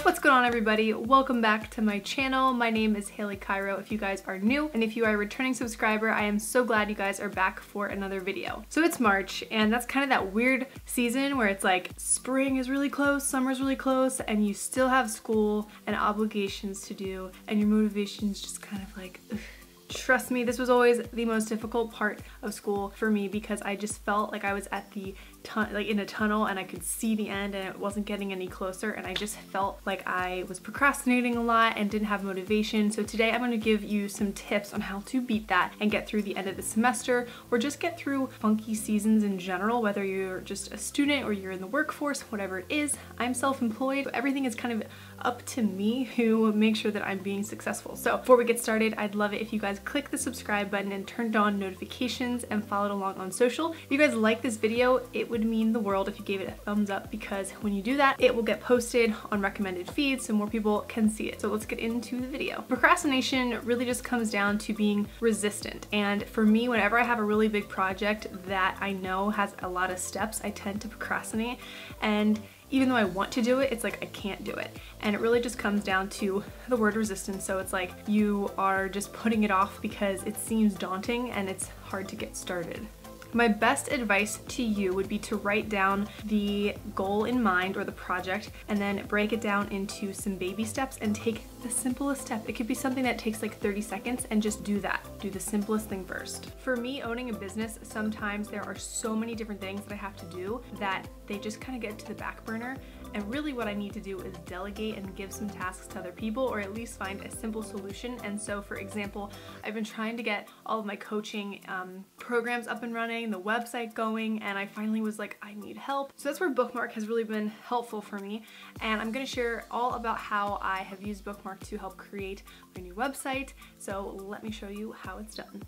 What's going on, everybody? Welcome back to my channel. My name is Haley Cairo if you guys are new, and if you are a returning subscriber, I am so glad you guys are back for another video. So it's March, and that's kind of that weird season where it's like spring is really close, summer's really close, and you still have school and obligations to do, and your motivation's just kind of like, ugh. Trust me, this was always the most difficult part of school for me because I just felt like I was at the in a tunnel and I could see the end and it wasn't getting any closer, and I just felt like I was procrastinating a lot and didn't have motivation. So today I'm going to give you some tips on how to beat that and get through the end of the semester, or just get through funky seasons in general, whether you're just a student or you're in the workforce, whatever it is. I'm self-employed, so everything is kind of up to me who makes sure that I'm being successful. So before we get started, I'd love it if you guys click the subscribe button and turned on notifications and followed along on social. If you guys like this video, it would mean the world if you gave it a thumbs up, because when you do that, it will get posted on recommended feeds so more people can see it. So let's get into the video. Procrastination really just comes down to being resistant. And for me, whenever I have a really big project that I know has a lot of steps, I tend to procrastinate. And even though I want to do it, it's like I can't do it. And it really just comes down to the word resistance. So it's like you are just putting it off because it seems daunting and it's hard to get started. My best advice to you would be to write down the goal in mind, or the project, and then break it down into some baby steps and take the simplest step. It could be something that takes like 30 seconds and just do that. Do the simplest thing first. For me, owning a business, sometimes there are so many different things that I have to do that they just kind of get to the back burner. And really what I need to do is delegate and give some tasks to other people, or at least find a simple solution. And so, for example, I've been trying to get all of my coaching programs up and running, the website going, and I finally was like, I need help. So that's where Bookmark has really been helpful for me. And I'm gonna share all about how I have used Bookmark to help create my new website. So let me show you how it's done.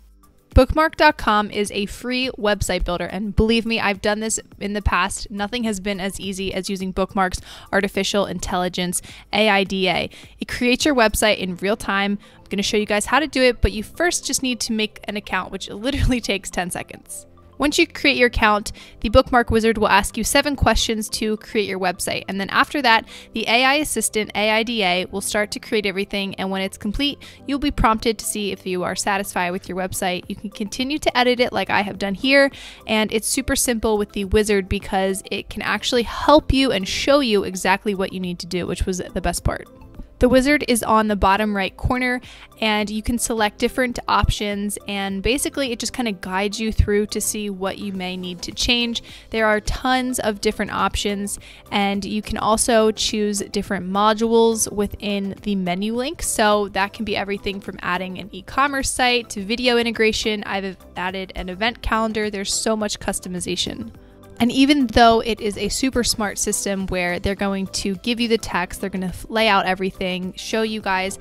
Bookmark.com is a free website builder, and believe me, I've done this in the past. Nothing has been as easy as using Bookmark's artificial intelligence AIDA. It creates your website in real time. I'm going to show you guys how to do it, but you first just need to make an account, which literally takes 10 seconds. Once you create your account, the Bookmark wizard will ask you 7 questions to create your website. And then after that, the AI assistant, AIDA, will start to create everything. And when it's complete, you'll be prompted to see if you are satisfied with your website. You can continue to edit it like I have done here. And it's super simple with the wizard because it can actually help you and show you exactly what you need to do, which was the best part. The wizard is on the bottom right corner, and you can select different options, and basically it just kind of guides you through to see what you may need to change. There are tons of different options, and you can also choose different modules within the menu link. So that can be everything from adding an e-commerce site to video integration. I've added an event calendar. There's so much customization. And even though it is a super smart system where they're going to give you the text, they're going to lay out everything, show you guys,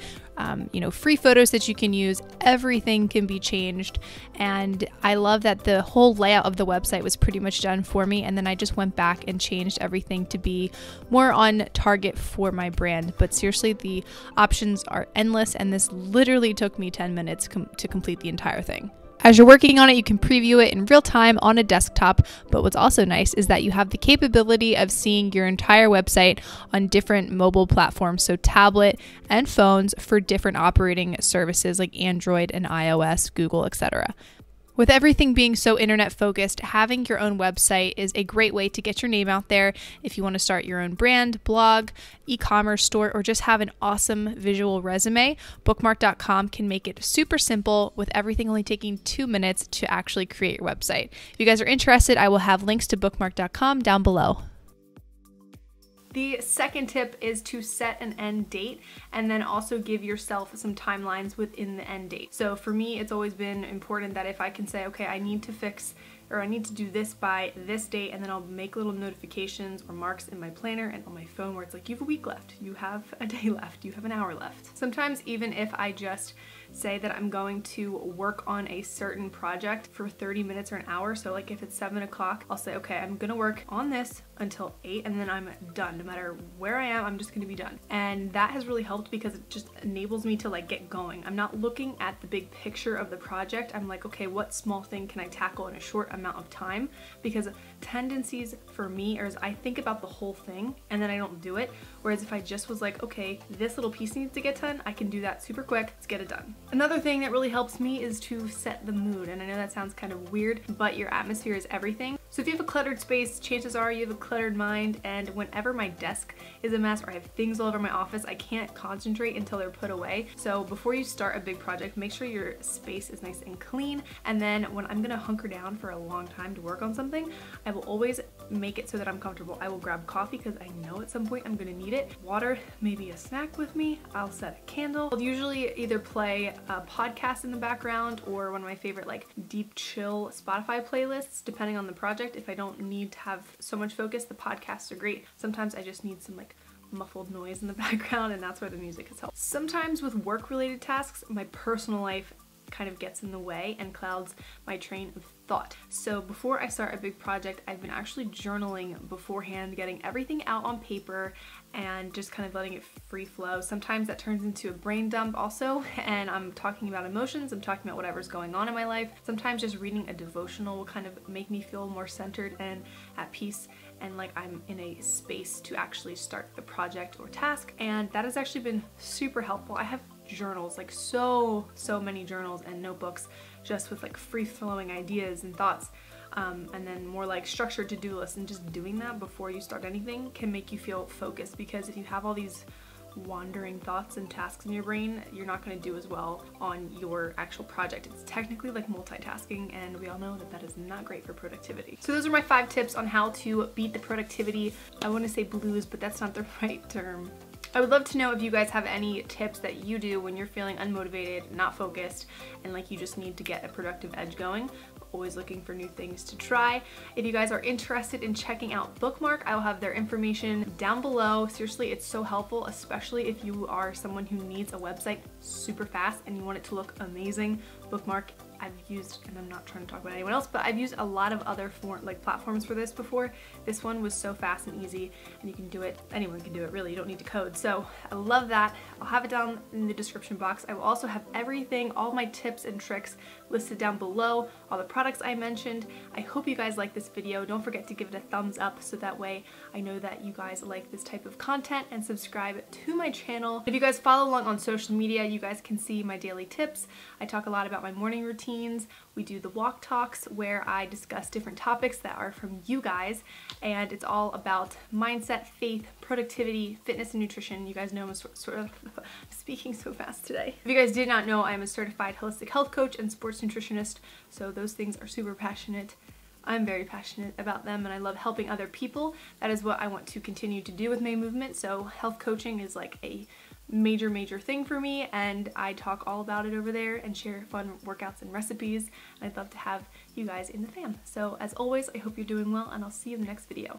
free photos that you can use, everything can be changed. And I love that the whole layout of the website was pretty much done for me. And then I just went back and changed everything to be more on target for my brand. But seriously, the options are endless. And this literally took me 10 minutes to complete the entire thing. As you're working on it, you can preview it in real time on a desktop, but what's also nice is that you have the capability of seeing your entire website on different mobile platforms, so tablet and phones for different operating services like Android and iOS, Google, etc. With everything being so internet focused, having your own website is a great way to get your name out there if you want to start your own brand, blog, e-commerce store, or just have an awesome visual resume. Bookmark.com can make it super simple, with everything only taking 2 minutes to actually create your website. If you guys are interested, I will have links to Bookmark.com down below. The second tip is to set an end date, and then also give yourself some timelines within the end date. So for me, it's always been important that if I can say, okay, I need to fix, or I need to do this by this date, and then I'll make little notifications or marks in my planner and on my phone where it's like, you have a week left, you have a day left, you have an hour left. Sometimes even if I just say that I'm going to work on a certain project for 30 minutes or an hour, so like if it's 7 o'clock, I'll say, okay, I'm gonna work on this until 8, and then I'm done. No matter where I am, I'm just gonna be done. And that has really helped because it just enables me to like get going. I'm not looking at the big picture of the project. I'm like, okay, what small thing can I tackle in a short amount of time? Because tendencies for me is I think about the whole thing and then I don't do it, Whereas if I just was like, okay, this little piece needs to get done, I can do that super quick, let's get it done. Another thing that really helps me is to set the mood. And I know that sounds kind of weird, but your atmosphere is everything. So if you have a cluttered space, chances are you have a cluttered mind, and whenever my desk is a mess or I have things all over my office, I can't concentrate until they're put away. So before you start a big project, make sure your space is nice and clean, and then when I'm gonna hunker down for a long time to work on something, I will always make it so that I'm comfortable. I will grab coffee because I know at some point I'm gonna need it, water, maybe a snack with me, I'll set a candle. I'll usually either play a podcast in the background or one of my favorite like deep chill Spotify playlists, depending on the project. If I don't need to have so much focus, the podcasts are great. Sometimes I just need some like muffled noise in the background, and that's where the music has helped. Sometimes with work-related tasks, my personal life kind of gets in the way and clouds my train of thought. So before I start a big project, I've been actually journaling beforehand, getting everything out on paper and just kind of letting it free flow. Sometimes that turns into a brain dump also, and I'm talking about emotions, I'm talking about whatever's going on in my life. Sometimes just reading a devotional will kind of make me feel more centered and at peace, and like I'm in a space to actually start the project or task, and that has actually been super helpful. I have journals, like so many journals and notebooks just with like free-flowing ideas and thoughts, and then more like structured to-do lists, and just doing that before you start anything can make you feel focused, because if you have all these wandering thoughts and tasks in your brain, you're not going to do as well on your actual project. It's technically like multitasking, and we all know that that is not great for productivity. So those are my 5 tips on how to beat the productivity, I want to say blues, but that's not the right term. I would love to know if you guys have any tips that you do when you're feeling unmotivated, not focused, and like you just need to get a productive edge going. Always looking for new things to try. If you guys are interested in checking out Bookmark, I will have their information down below. Seriously, it's so helpful, especially if you are someone who needs a website super fast and you want it to look amazing. Bookmark, I've used, and I'm not trying to talk about anyone else, but I've used a lot of other platforms for this before. This one was so fast and easy, and you can do it, anyone can do it really, you don't need to code. So I love that. I'll have it down in the description box. I will also have everything, all my tips and tricks listed down below, all the products I mentioned. I hope you guys like this video. Don't forget to give it a thumbs up so that way I know that you guys like this type of content, and subscribe to my channel. If you guys follow along on social media, you guys can see my daily tips. I talk a lot about my morning routine. We do the walk talks where I discuss different topics that are from you guys, and it's all about mindset, faith, productivity, fitness, and nutrition. You guys know I'm sort of speaking so fast today. If you guys did not know, I'm a certified holistic health coach and sports nutritionist, so those things are super passionate. I'm very passionate about them, and I love helping other people. That is what I want to continue to do with my movement, so health coaching is like a major thing for me, and I talk all about it over there and share fun workouts and recipes. I'd love to have you guys in the fam. So as always, I hope you're doing well, and I'll see you in the next video.